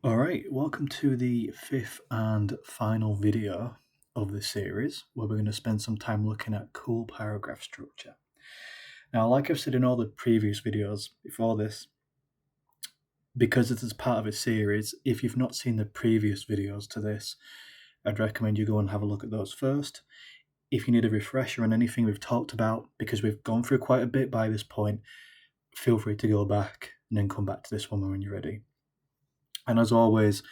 Alright, welcome to the fifth and final video of this series, where we're going to spend some time looking at KUUL paragraph structure. Now, like I've said in all the previous videos before this, because this is part of a series, if you've not seen the previous videos to this, I'd recommend you go and have a look at those first. If you need a refresher on anything we've talked about, because we've gone through quite a bit by this point, feel free to go back and then come back to this one when you're ready. And as always,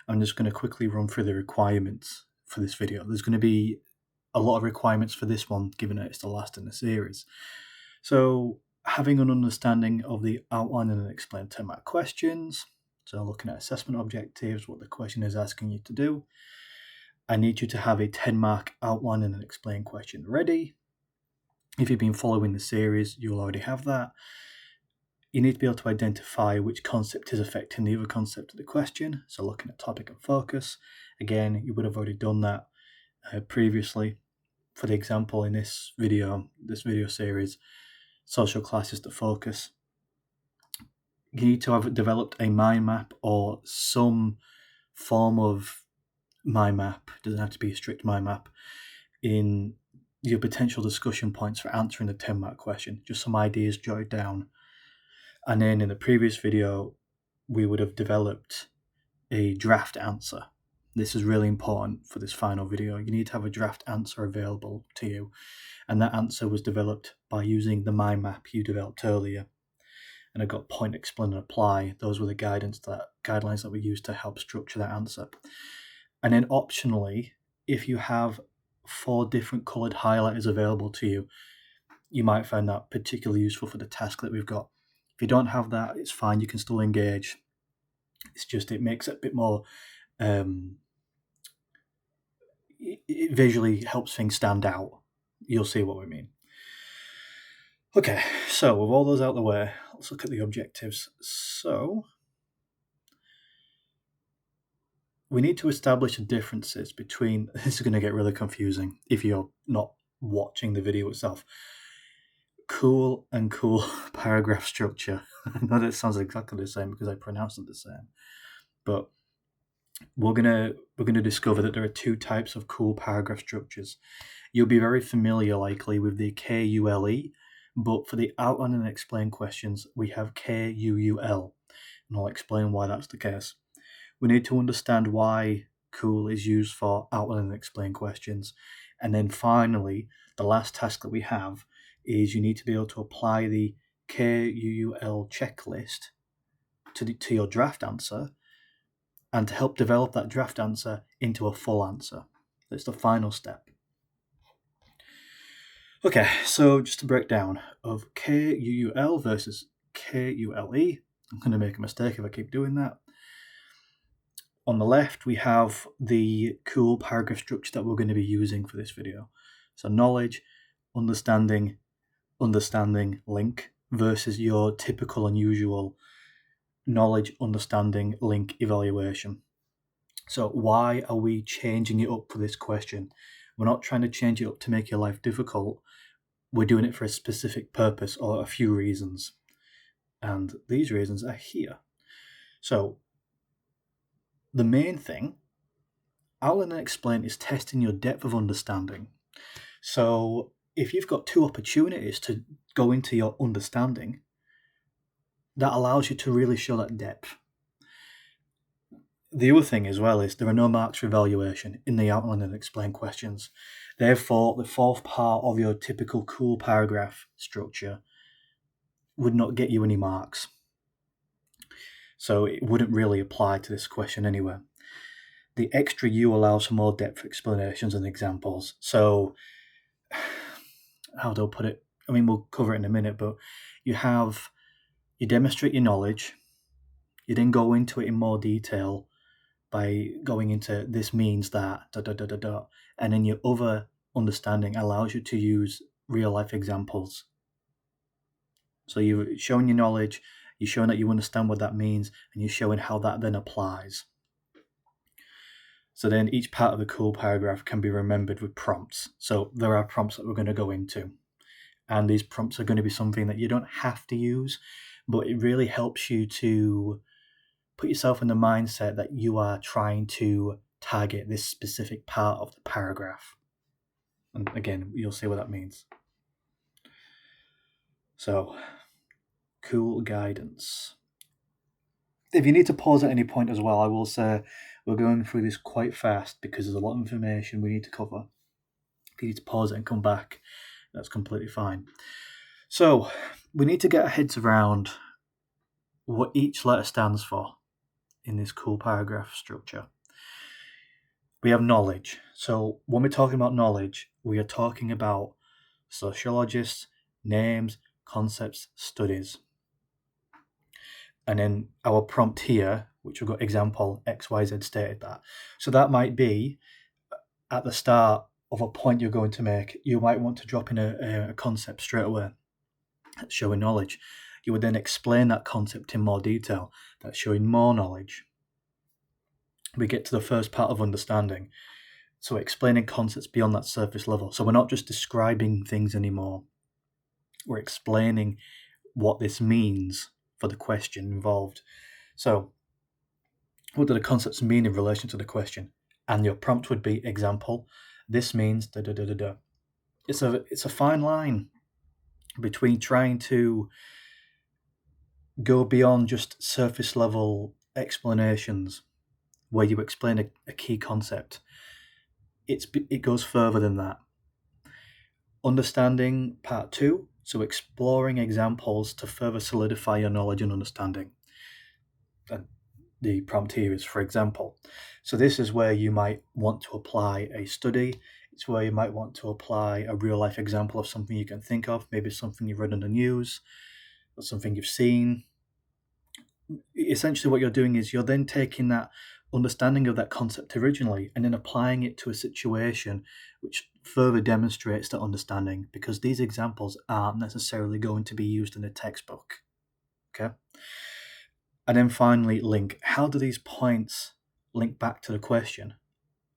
I'm just going to quickly run through the requirements for this video. There's going to be a lot of requirements for this one, given that it's the last in the series. So having an understanding of the outline and explain 10-mark questions. So looking at assessment objectives, what the question is asking you to do. I need you to have a 10-mark outline and explain question ready. If you've been following the series, you'll already have that. You need to be able to identify which concept is affecting the other concept of the question. So looking at topic and focus. Again, you would have already done that previously. For the example, in this video series, social class is the focus. You need to have developed a mind map or some form of mind map. It doesn't have to be a strict mind map in your potential discussion points for answering the 10-mark question. Just some ideas jotted down. And then in the previous video, we would have developed a draft answer. This is really important for this final video. You need to have a draft answer available to you. And that answer was developed by using the mind map you developed earlier. And I got point, explain, and apply. Those were the guidelines that we used to help structure that answer. And then optionally, if you have 4 different colored highlighters available to you, you might find that particularly useful for the task that we've got. If you don't have that, it's fine. You can still engage. It's just it makes it a bit more. It visually helps things stand out. You'll see what we mean. Okay, so with all those out of the way, let's look at the objectives. So we need to establish the differences between. This is going to get really confusing if you're not watching the video itself. KUUL and KUUL paragraph structure. I know that sounds exactly the same because I pronounced it the same, but we're gonna discover that there are 2 types of KUUL paragraph structures. You'll be very familiar likely with the KULE, but for the outline and explain questions, we have KUUL, and I'll explain why that's the case. We need to understand why KUUL is used for outline and explain questions, and then finally, the last task that we have is you need to be able to apply the KUUL checklist to your draft answer, and to help develop that draft answer into a full answer. That's the final step. Okay, so just to break down of KUUL versus KULE, I'm going to make a mistake if I keep doing that. On the left, we have the KUUL paragraph structure that we're going to be using for this video. So knowledge, understanding, link, versus your typical and usual knowledge, understanding, link, evaluation. So why are we changing it up for this question? We're not trying to change it up to make your life difficult. We're doing it for a specific purpose or a few reasons. And these reasons are here. So the main thing, outline and explain, is testing your depth of understanding. So if you've got 2 opportunities to go into your understanding, that allows you to really show that depth. The other thing as well is there are no marks for evaluation in the outline and explain questions. Therefore, the 4th part of your typical KUUL paragraph structure would not get you any marks. So it wouldn't really apply to this question anyway. The extra U allows for more depth explanations and examples. So how do I put it? I mean, we'll cover it in a minute, but you demonstrate your knowledge. You then go into it in more detail by going into this means that, and then your other understanding allows you to use real life examples. So you're showing your knowledge, you're showing that you understand what that means, and you're showing how that then applies. So then each part of the KUUL paragraph can be remembered with prompts. So there are prompts that we're going to go into. And these prompts are going to be something that you don't have to use, but it really helps you to put yourself in the mindset that you are trying to target this specific part of the paragraph. And again, you'll see what that means. So, KUUL guidance. If you need to pause at any point as well, I will say we're going through this quite fast because there's a lot of information we need to cover. If you need to pause it and come back, that's completely fine. So, we need to get our heads around what each letter stands for in this KUUL paragraph structure. We have knowledge. So when we're talking about knowledge, we are talking about sociologists, names, concepts, studies. And then our prompt here, which we've got example XYZ stated that. So that might be at the start of a point you're going to make. You might want to drop in a concept straight away, showing knowledge. You would then explain that concept in more detail. That's showing more knowledge. We get to the first part of understanding. So explaining concepts beyond that surface level. So we're not just describing things anymore. We're explaining what this means for the question involved. So what do the concepts mean in relation to the question? And your prompt would be, example, this means da da da da da. It's a fine line between trying to go beyond just surface level explanations where you explain a key concept. It goes further than that. Understanding part 2, so exploring examples to further solidify your knowledge and understanding. And the prompt here is for example. So this is where you might want to apply a study. It's where you might want to apply a real life example of something you can think of, maybe something you've read in the news or something you've seen. Essentially what you're doing is you're then taking that understanding of that concept originally and then applying it to a situation which further demonstrates that understanding, because these examples aren't necessarily going to be used in a textbook. Okay. And then finally, link. How do these points link back to the question?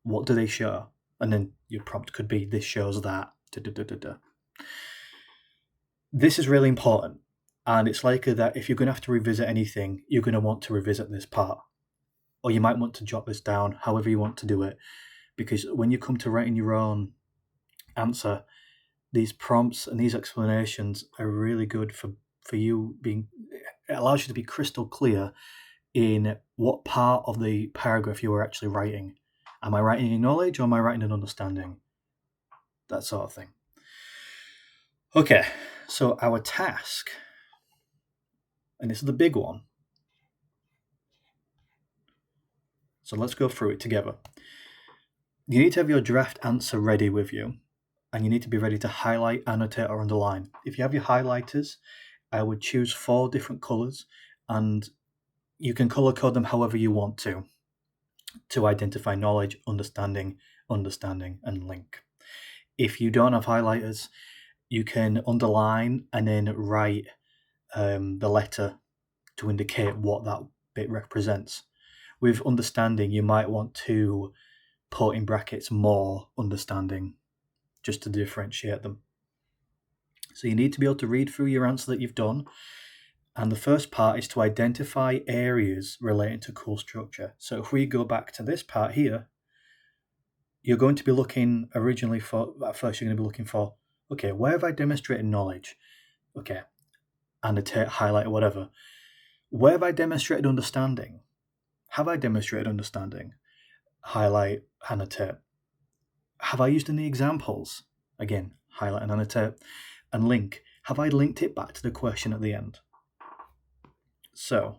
What do they show? And then your prompt could be, this shows that. Da, da, da, da, da. This is really important. And it's likely that if you're going to have to revisit anything, you're going to want to revisit this part. Or you might want to jot this down, however you want to do it. Because when you come to writing your own answer, these prompts and these explanations are really good for you being, it allows you to be crystal clear in what part of the paragraph you are actually writing. Am I writing in knowledge or am I writing in understanding? That sort of thing. Okay, so our task, and this is the big one. So let's go through it together. You need to have your draft answer ready with you, and you need to be ready to highlight, annotate, or underline. If you have your highlighters, I would choose 4 different colors, and you can color code them however you want to identify knowledge, understanding, and link. If you don't have highlighters, you can underline and then write the letter to indicate what that bit represents. With understanding, you might want to put in brackets more understanding just to differentiate them. So you need to be able to read through your answer that you've done. And the first part is to identify areas relating to KUUL structure. So if we go back to this part here, you're going to be looking originally for, at first you're going to be looking for, okay, where have I demonstrated knowledge? Okay, annotate, highlight, or whatever. Where have I demonstrated understanding? Have I demonstrated understanding? Highlight, annotate. Have I used any examples? Again, highlight and annotate. And link. Have I linked it back to the question at the end? So,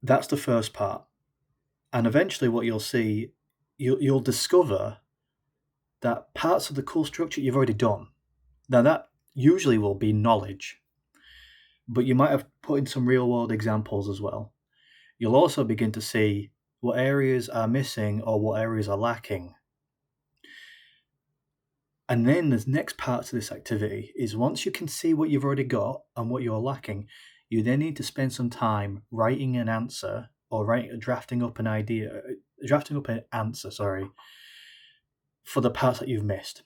that's the first part. And eventually what you'll see, you'll discover that parts of the KUUL structure you've already done. Now that usually will be knowledge, but you might have put in some real world examples as well. You'll also begin to see what areas are missing or what areas are lacking. And then the next part to this activity is once you can see what you've already got and what you're lacking, you then need to spend some time writing an answer or drafting up an answer for the parts that you've missed.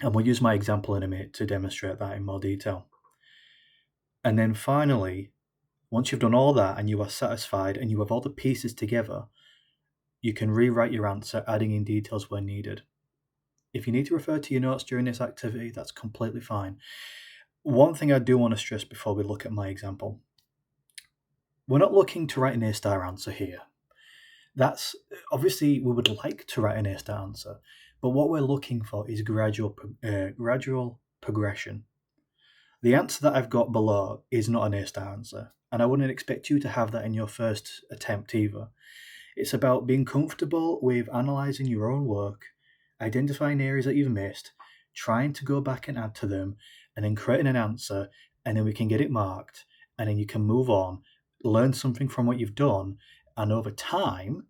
And we'll use my example in a minute to demonstrate that in more detail. And then finally, Once you've done all that and you are satisfied and you have all the pieces together, you can rewrite your answer, adding in details where needed. If you need to refer to your notes during this activity, that's completely fine. One thing I do want to stress before we look at my example, we're not looking to write an A-star answer here. That's obviously we would like to write an A-star answer, but what we're looking for is gradual progression. The answer that I've got below is not an A-star answer, and I wouldn't expect you to have that in your first attempt either. It's about being comfortable with analysing your own work, identifying areas that you've missed, trying to go back and add to them, and then creating an answer, and then we can get it marked, and then you can move on, learn something from what you've done, and over time,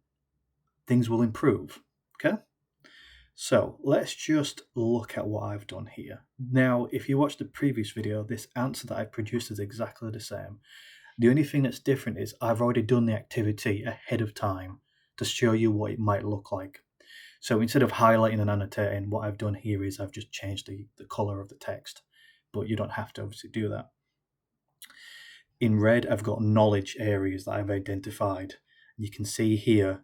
things will improve. Okay? So let's just look at what I've done here. Now, if you watch the previous video, this answer that I've produced is exactly the same. The only thing that's different is I've already done the activity ahead of time to show you what it might look like. So instead of highlighting and annotating, what I've done here is I've just changed the color of the text, but you don't have to obviously do that. In red, I've got knowledge areas that I've identified. You can see here,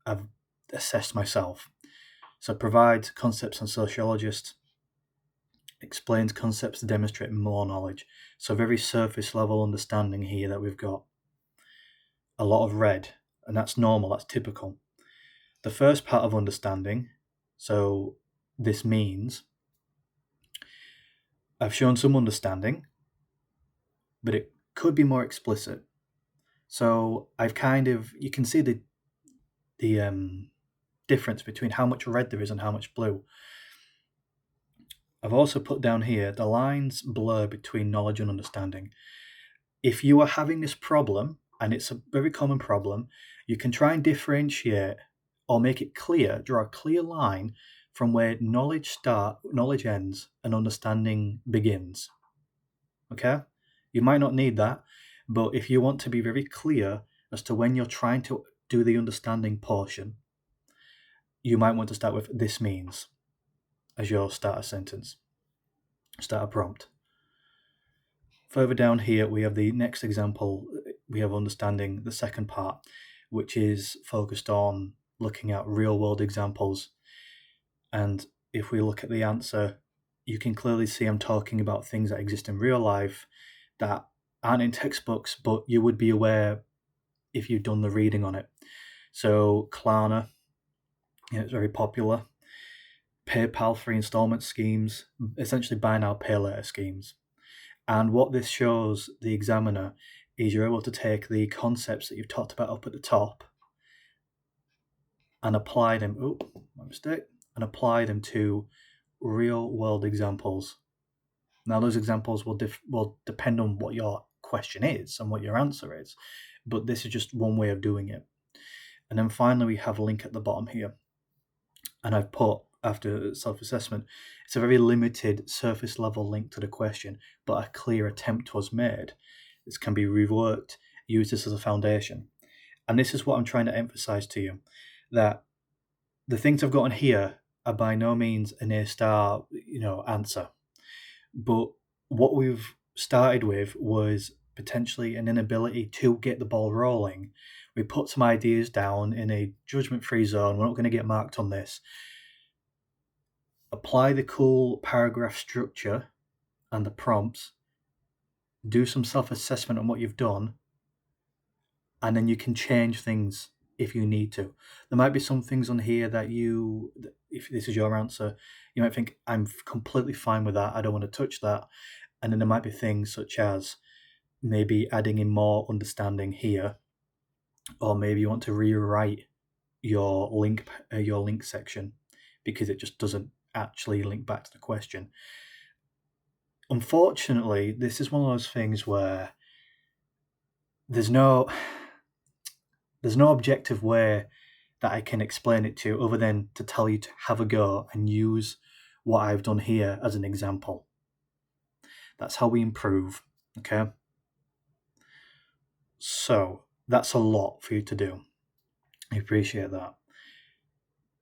I've assessed myself. So provides concepts on sociologists, explains concepts to demonstrate more knowledge. So very surface level understanding here that we've got. A lot of red, and that's normal, that's typical. The first part of understanding, so this means I've shown some understanding, but it could be more explicit. So I've you can see the difference between how much red there is and how much blue. I've also put down here the lines blur between knowledge and understanding. If you are having this problem, and it's a very common problem, you can try and differentiate or make it clear, draw a clear line from where knowledge ends and understanding begins. Okay? You might not need that, but if you want to be very clear as to when you're trying to do the understanding portion, you might want to start with "this means" as your starter sentence, starter prompt. Further down here, we have the next example. We have understanding, the second part, which is focused on looking at real-world examples. And if we look at the answer, you can clearly see I'm talking about things that exist in real life that aren't in textbooks, but you would be aware if you've done the reading on it. So Klarna, it's very popular. PayPal for installment schemes, essentially buy now, pay later schemes. And what this shows the examiner is you're able to take the concepts that you've talked about up at the top and apply them, and apply them to real world examples. Now those examples will depend on what your question is and what your answer is, but this is just one way of doing it. And then finally we have a link at the bottom here, and I've put, after self-assessment, it's a very limited surface level link to the question, but a clear attempt was made. This can be reworked, use this as a foundation. And this is what I'm trying to emphasize to you, that the things I've got on here are by no means an A-star, answer. But what we've started with was potentially an inability to get the ball rolling. We put some ideas down in a judgment-free zone. We're not going to get marked on this. Apply the KUUL paragraph structure and the prompts. Do some self-assessment on what you've done, and then you can change things if you need to. There might be some things on here that if this is your answer, you might think, I'm completely fine with that, I don't want to touch that. And then there might be things such as maybe adding in more understanding here, or maybe you want to rewrite your link section because it just doesn't actually link back to the question. Unfortunately, this is one of those things where there's no objective way that I can explain it to you other than to tell you to have a go and use what I've done here as an example. That's how we improve, okay? So that's a lot for you to do. I appreciate that.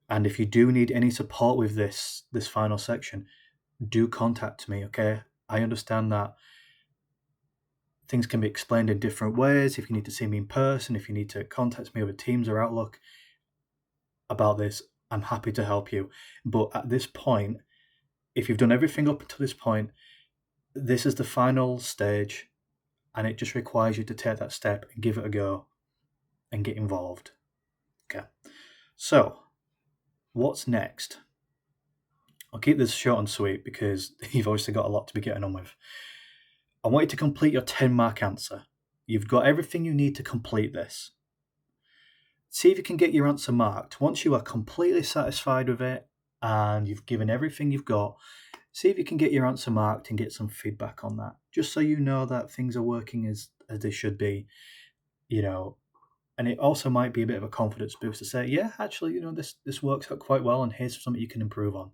And if you do need any support with this final section, do contact me, okay? I understand that things can be explained in different ways. If you need to see me in person, if you need to contact me over Teams or Outlook about this, I'm happy to help you. But at this point, if you've done everything up until this point, this is the final stage, and it just requires you to take that step and give it a go and get involved. Okay. So, what's next? I'll keep this short and sweet because you've obviously got a lot to be getting on with. I want you to complete your 10-mark answer. You've got everything you need to complete this. See if you can get your answer marked. Once you are completely satisfied with it and you've given everything you've got, see if you can get your answer marked and get some feedback on that, just so you know that things are working as they should be, and it also might be a bit of a confidence boost to say, yeah, actually, this works out quite well, and here's something you can improve on.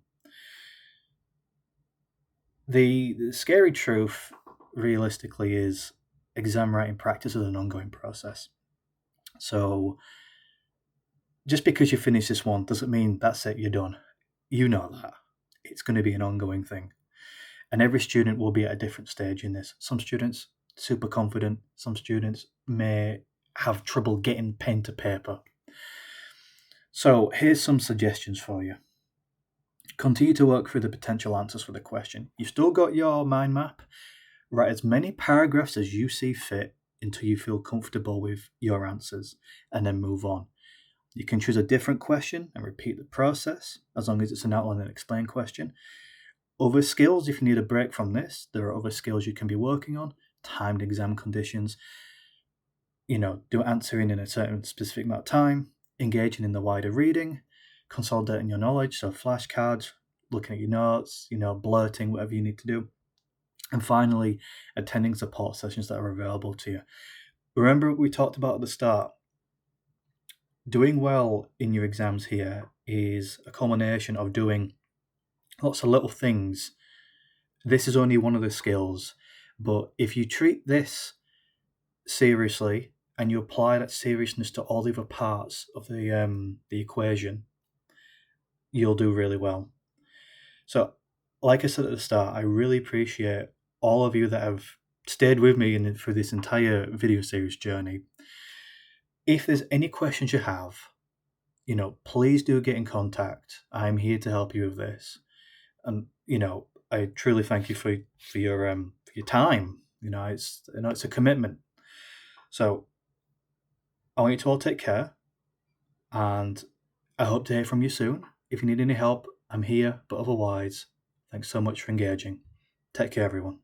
The scary truth, realistically, is exam writing practice is an ongoing process. So just because you finish this one doesn't mean that's it, you're done. You know that. It's going to be an ongoing thing. And every student will be at a different stage in this. Some students, super confident. Some students may have trouble getting pen to paper. So here's some suggestions for you. Continue to work through the potential answers for the question. You've still got your mind map. Write as many paragraphs as you see fit until you feel comfortable with your answers, and then move on. You can choose a different question and repeat the process, as long as it's an outline and explain question. Other skills, if you need a break from this, there are other skills you can be working on. Timed exam conditions, do answering in a certain specific amount of time, engaging in the wider reading, consolidating your knowledge, so flashcards, looking at your notes, blurting, whatever you need to do. And finally, attending support sessions that are available to you. Remember what we talked about at the start. Doing well in your exams here is a culmination of doing lots of little things. This is only one of the skills, but if you treat this seriously and you apply that seriousness to all the other parts of the equation, you'll do really well. So, like I said at the start, I really appreciate all of you that have stayed with me through this entire video series journey. If there's any questions you have, please do get in contact. I'm here to help you with this. And, I truly thank you for your time. It's a commitment. So I want you to all take care, and I hope to hear from you soon. If you need any help, I'm here, but otherwise, thanks so much for engaging. Take care, everyone.